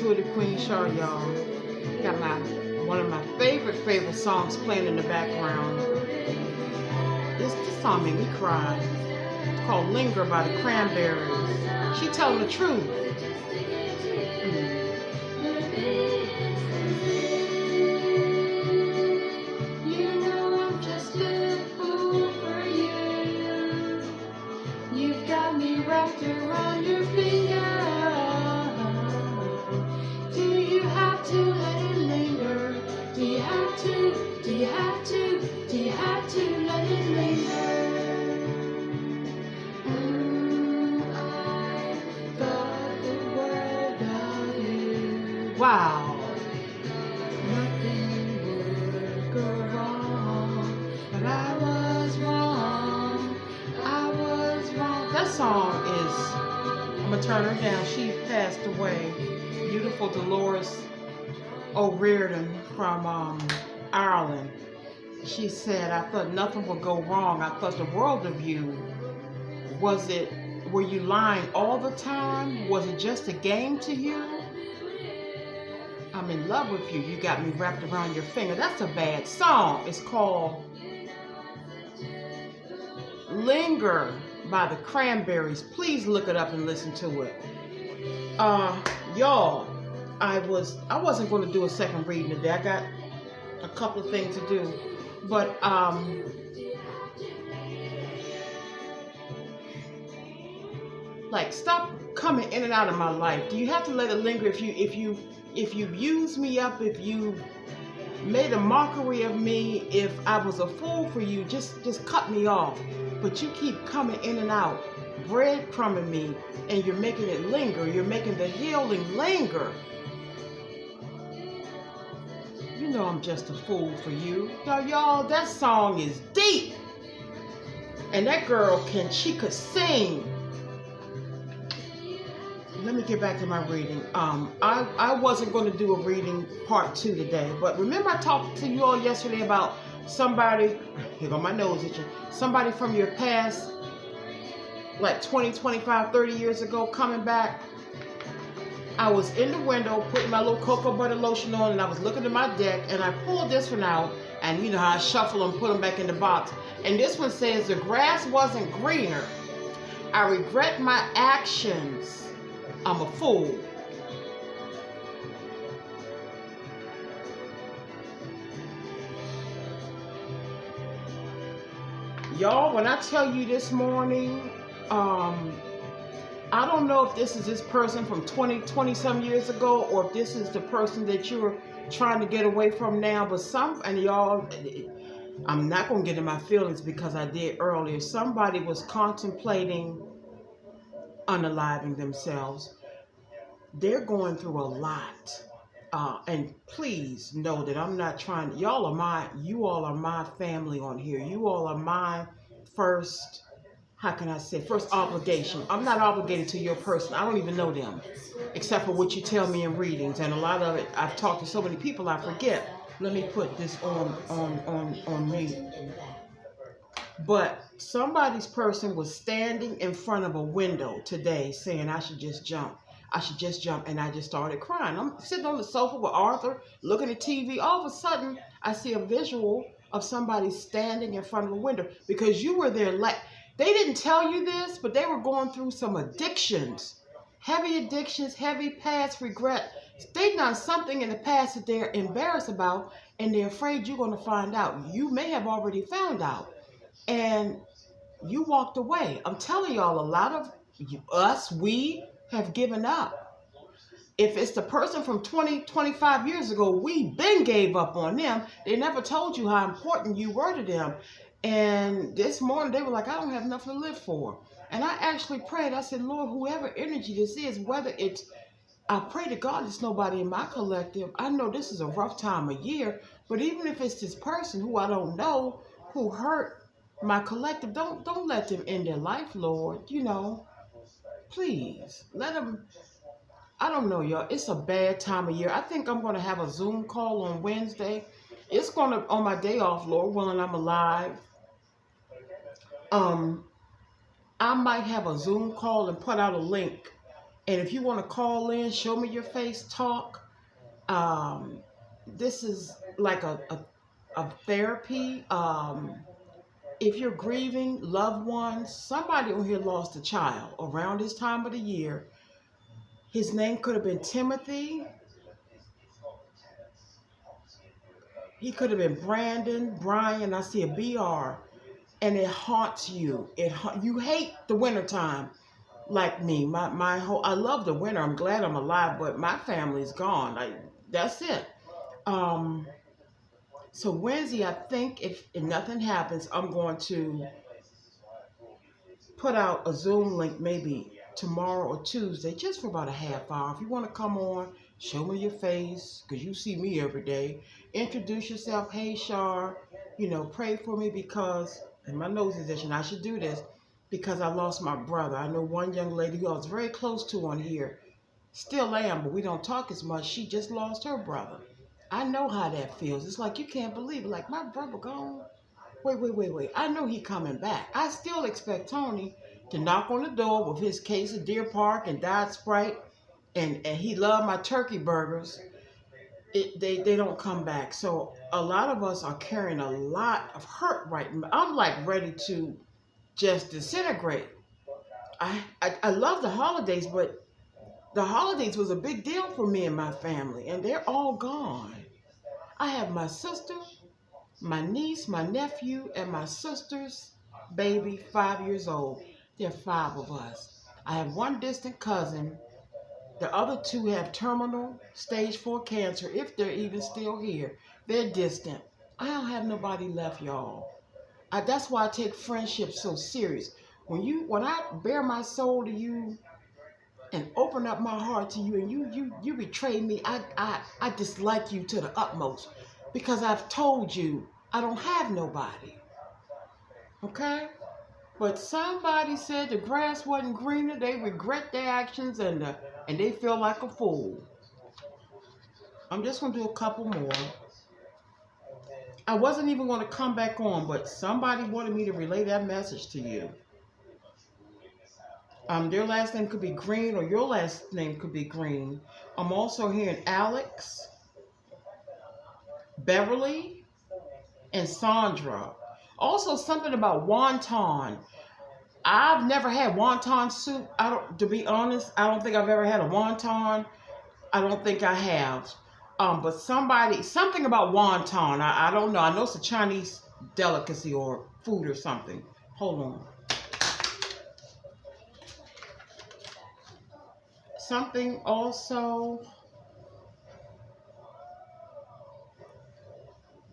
to the Queen Shar, y'all. Got my one of my favorite songs playing in the background. This song made me cry. It's called "Linger" by the Cranberries. She telling the truth. You know I'm just a fool for you. You've got me wrapped around your finger. Do you have to let it linger? Do you have to? Do you have to? Do you have to let it linger? I thought the world of you. Wow. Nothing would go wrong, but I was wrong. I was wrong. That song is, I'm gonna turn her down. She passed away. Beautiful Dolores O'Riordan from Ireland. She said, I thought nothing would go wrong. I thought the world of you. Were you lying all the time? Was it just a game to you? I'm in love with you. You got me wrapped around your finger. That's a bad song. It's called Linger by the Cranberries. Please look it up and listen to it. Y'all, I wasn't going to do a second reading today. I got a couple of things to do. But like, stop coming in and out of my life. Do you have to let it linger? If you've used me up, if you made a mockery of me, if I was a fool for you, just cut me off. But you keep coming in and out, breadcrumbing me, and you're making it linger. You're making the healing linger. You know I'm just a fool for you. Y'all, that song is deep. And that girl she could sing. Let me get back to my reading. I wasn't going to do a reading part 2 today, but remember I talked to you all yesterday about somebody, here go my nose itching, somebody from your past, like 20, 25, 30 years ago coming back. I was in the window putting my little cocoa butter lotion on, and I was looking at my deck, and I pulled this one out, and you know how I shuffle and put them back in the box. And this one says, the grass wasn't greener. I regret my actions. I'm a fool. Y'all, when I tell you this morning, I don't know if this is this person from 20 some years ago, or if this is the person that you're trying to get away from now, but and y'all, I'm not going to get in my feelings because I did earlier. Somebody was contemplating unaliving themselves. They're going through a lot. And please know that I'm not trying, you all are my family on here. You all are my first, how can I say, first obligation. I'm not obligated to your person. I don't even know them, except for what you tell me in readings. And a lot of it, I've talked to so many people, I forget. Let me put this on me. But somebody's person was standing in front of a window today saying I should just jump. I should just jump, and I just started crying. I'm sitting on the sofa with Arthur, looking at TV. All of a sudden, I see a visual of somebody standing in front of a window, because you were there. Like, they didn't tell you this, but they were going through some addictions, heavy past regret. They've done something in the past that they're embarrassed about, and they're afraid you're going to find out. You may have already found out, and you walked away. I'm telling y'all, a lot of we have given up. If it's the person from 20, 25 years ago, we been gave up on them. They never told you how important you were to them. And this morning they were like, I don't have nothing to live for. And I actually prayed. I said, Lord, whoever energy this is, whether it's, I pray to God it's nobody in my collective. I know this is a rough time of year, but even if it's this person who I don't know, who hurt my collective, don't let them end their life, Lord. You know, please let them. I don't know, y'all. It's a bad time of year. I think I'm going to have a Zoom call on Wednesday. It's going to, on my day off, Lord willing, I'm alive. I might have a Zoom call and put out a link And if you want to call in, show me your face, talk. This is like a therapy. If you're grieving loved ones, somebody on here lost a child around this time of the year. His name could have been Timothy. He could have been Brandon, Brian. I see a BR. And it haunts you. You hate the wintertime like me. I love the winter. I'm glad I'm alive, but my family's gone. That's it. So Wednesday, I think if nothing happens, I'm going to put out a Zoom link maybe tomorrow or Tuesday, just for about a half hour. If you want to come on, show me your face, because you see me every day. Introduce yourself. Hey, Shar, pray for me because, and my nose is itching, I should do this, because I lost my brother. I know one young lady who I was very close to on here, still am, but we don't talk as much. She just lost her brother. I know how that feels. It's like you can't believe it. Like, my brother gone. Wait. I know he coming back. I still expect Tony to knock on the door with his case of Deer Park and Diet Sprite, and he loved my turkey burgers. They don't come back. So a lot of us are carrying a lot of hurt right now. I'm like ready to just disintegrate. I love the holidays, but the holidays was a big deal for me and my family, and they're all gone. I have my sister, my niece, my nephew, and my sister's baby, 5 years old. There are 5 of us. I have one distant cousin. The other 2 have terminal stage 4 cancer, if they're even still here. They're distant. I don't have nobody left, y'all. That's why I take friendship so serious. When I bare my soul to you and open up my heart to you, and you betray me, I dislike you to the utmost, because I've told you I don't have nobody. Okay? But somebody said the grass wasn't greener. They regret their actions, and they feel like a fool. I'm just going to do a couple more. I wasn't even going to come back on, but somebody wanted me to relay that message to you. Their last name could be Green, or your last name could be Green. I'm also hearing Alex, Beverly, and Sandra. Also something about wonton. I've never had wonton soup. To be honest, I don't think I've ever had a wonton. I don't think I have. But something about wonton. I don't know. I know it's a Chinese delicacy or food or something. Hold on. Something also.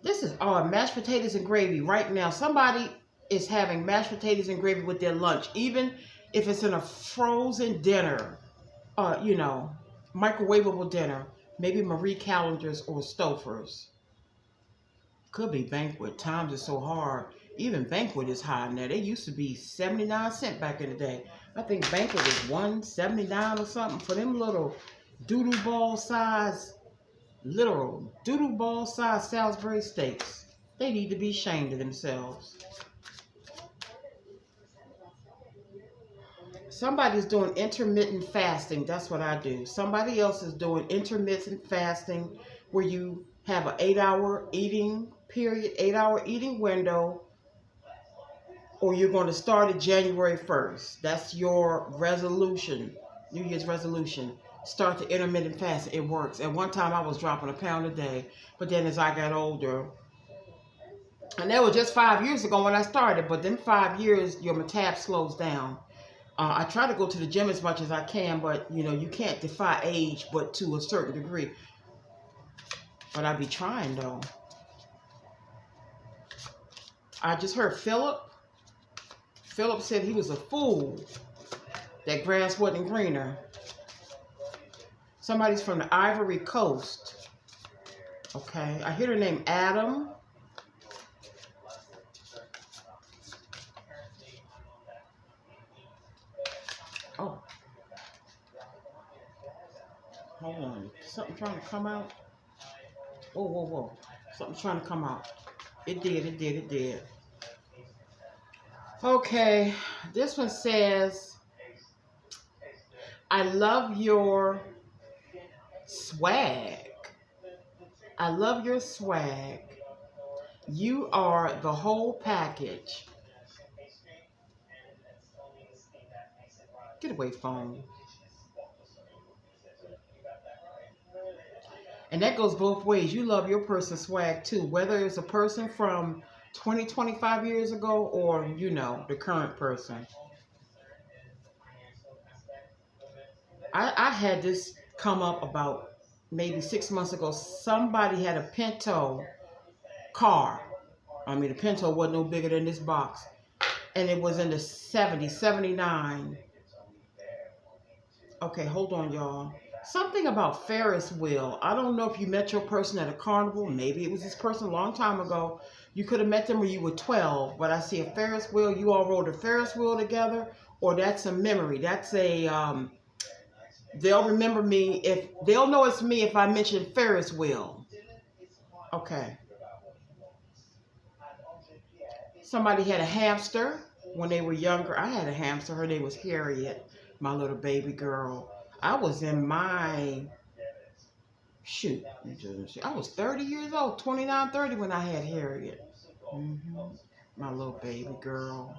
This is mashed potatoes and gravy right now. Somebody is having mashed potatoes and gravy with their lunch, even if it's in a frozen dinner, microwavable dinner, maybe Marie Callender's or Stouffer's. Could be Banquet. Times are so hard. Even Banquet is high now. They used to be 79 cents back in the day. I think Banquet was $1.79 or something for them little doodle ball size Salisbury steaks. They need to be ashamed of themselves. Somebody's doing intermittent fasting. That's what I do. Somebody else is doing intermittent fasting, where you have an 8-hour eating period, 8-hour eating window, or you're going to start it January 1st. That's your resolution, New Year's resolution. Start the intermittent fasting. It works. At one time, I was dropping 1 pound a day, but then as I got older, and that was just 5 years ago when I started, but then 5 years, your metab slows down. I try to go to the gym as much as I can, but, you can't defy age, but to a certain degree. But I be trying, though. I just heard Philip. Philip said he was a fool. That grass wasn't greener. Somebody's from the Ivory Coast. Okay. I hear the name Adam. Oh. Hold on. Something trying to come out? Whoa. Something trying to come out. It did. Okay. This one says, I love your swag. I love your swag. You are the whole package. Get away, phone. And that goes both ways. You love your person's swag too, whether it's a person from 20, 25 years ago or, the current person. I had this come up about maybe 6 months ago. Somebody had a Pinto car. I mean, the Pinto wasn't no bigger than this box. And it was in the 70s, 79. Okay, hold on, y'all. Something about Ferris wheel. I don't know if you met your person at a carnival. Maybe it was this person a long time ago. You could have met them when you were 12. But I see a Ferris wheel. You all rode a Ferris wheel together. Or that's a memory. That's a... they'll remember me if... They'll know it's me if I mention Ferris wheel. Okay. Somebody had a hamster when they were younger. I had a hamster. Her name was Harriet, my little baby girl. I was in my, I was 30 years old, 29, 30 when I had Harriet. My little baby girl.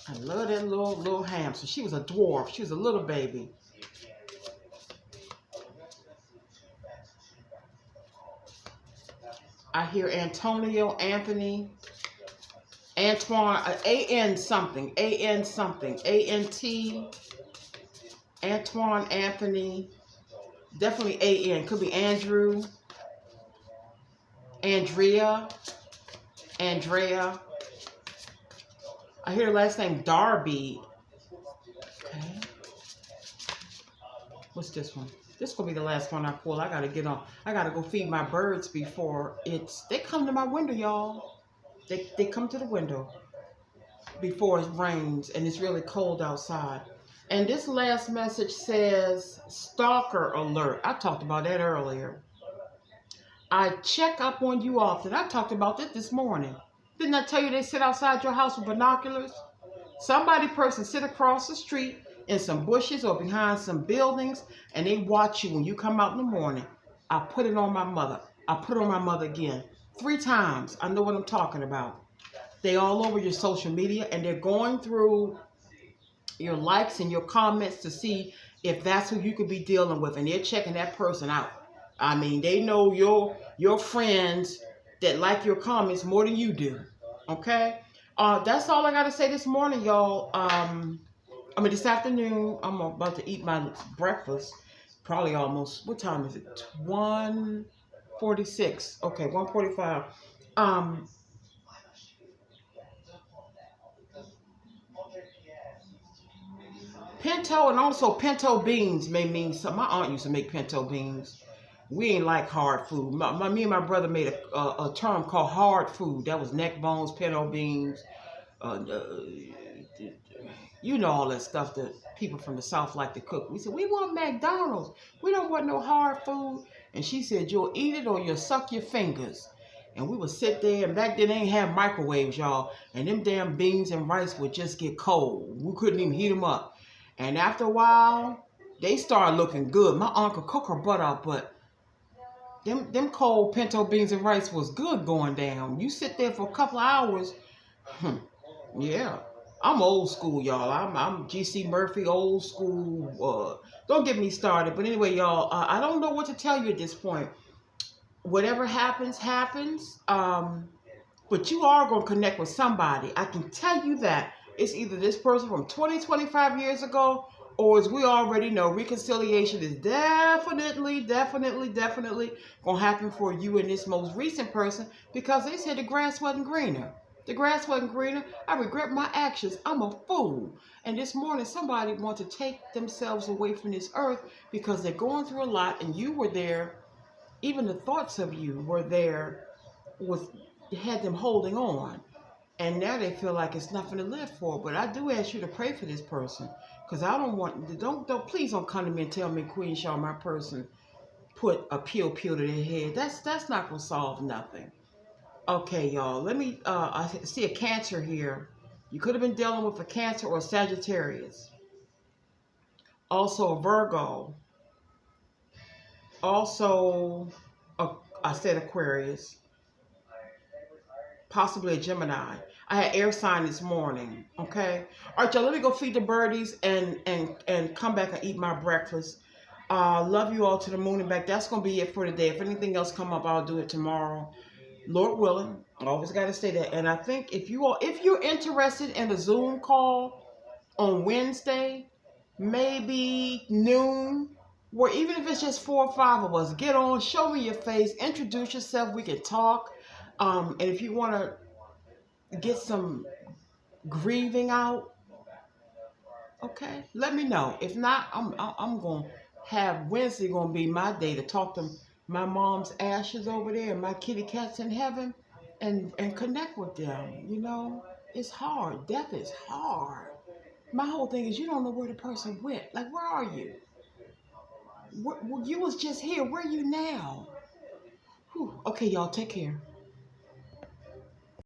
I love that little hamster. She was a dwarf. She was a little baby. I hear Antonio, Anthony, Antoine, A-N something, A-N something, A-N-T, Antoine, Anthony, definitely A-N, could be Andrew, Andrea. I hear the last name Darby. Okay. What's this one? This is going to be the last one I pull. I got to get on. I got to go feed my birds before they come to my window, y'all. They come to the window before it rains and it's really cold outside. And this last message says, stalker alert. I talked about that earlier. I check up on you often. I talked about this morning. Didn't I tell you they sit outside your house with binoculars? Person sit across the street in some bushes or behind some buildings and they watch you when you come out in the morning. I put it on my mother. I put it on my mother again. 3 times. I know what I'm talking about. They all over your social media and they're going through your likes and your comments to see if that's who you could be dealing with, and they're checking that person out. I mean, they know your friends that like your comments more than you do. Okay? That's all I got to say this morning, y'all. This afternoon, I'm about to eat my breakfast. Probably almost, what time is it? 1:46. Okay, 1:45. Pinto and also pinto beans may mean something. My aunt used to make pinto beans. We ain't like hard food. Me and my brother made a term called hard food. That was neck bones, pinto beans. You know all that stuff that people from the South like to cook. We said, we want McDonald's. We don't want no hard food. And she said, you'll eat it or you'll suck your fingers. And we would sit there, and back then they ain't have microwaves, y'all. And them damn beans and rice would just get cold. We couldn't even heat them up. And after a while, they started looking good. My aunt could cook her butt out, but them cold pinto beans and rice was good going down. You sit there for a couple of hours. Yeah. I'm old school, y'all. I'm G.C. Murphy, old school. Don't get me started. But anyway, y'all, I don't know what to tell you at this point. Whatever happens, happens. But you are going to connect with somebody. I can tell you that. It's either this person from 20, 25 years ago, or as we already know, reconciliation is definitely going to happen for you and this most recent person, because they said the grass wasn't greener. The grass wasn't greener. I regret my actions. I'm a fool. And this morning, somebody wants to take themselves away from this earth because they're going through a lot, and you were there. Even the thoughts of you were there, had them holding on. And now they feel like it's nothing to live for. But I do ask you to pray for this person, because I please don't come to me and tell me Queen Shaw, my person, put a pill to their head. That's not going to solve nothing. Okay, y'all, let me, I see a Cancer here. You could have been dealing with a Cancer or a Sagittarius. also a Virgo, also I said Aquarius, possibly a Gemini. I had air sign this morning. Okay. All right, y'all. Let me go feed the birdies and come back and eat my breakfast. Love you all to the moon and back. That's gonna be it for today. If anything else come up, I'll do it tomorrow, Lord willing. I always got to say that. And I think if you're interested in a Zoom call on Wednesday, maybe noon, where even if it's just 4 or 5 of us, get on, show me your face, introduce yourself. We can talk. And if you want to get some grieving out, okay, let me know. If not, I'm going to have Wednesday going to be my day to talk to my mom's ashes over there and my kitty cats in heaven and connect with them. You know, it's hard. Death is hard. My whole thing is you don't know where the person went. Like, where are you? You was just here. Where are you now? Whew. Okay, y'all, take care.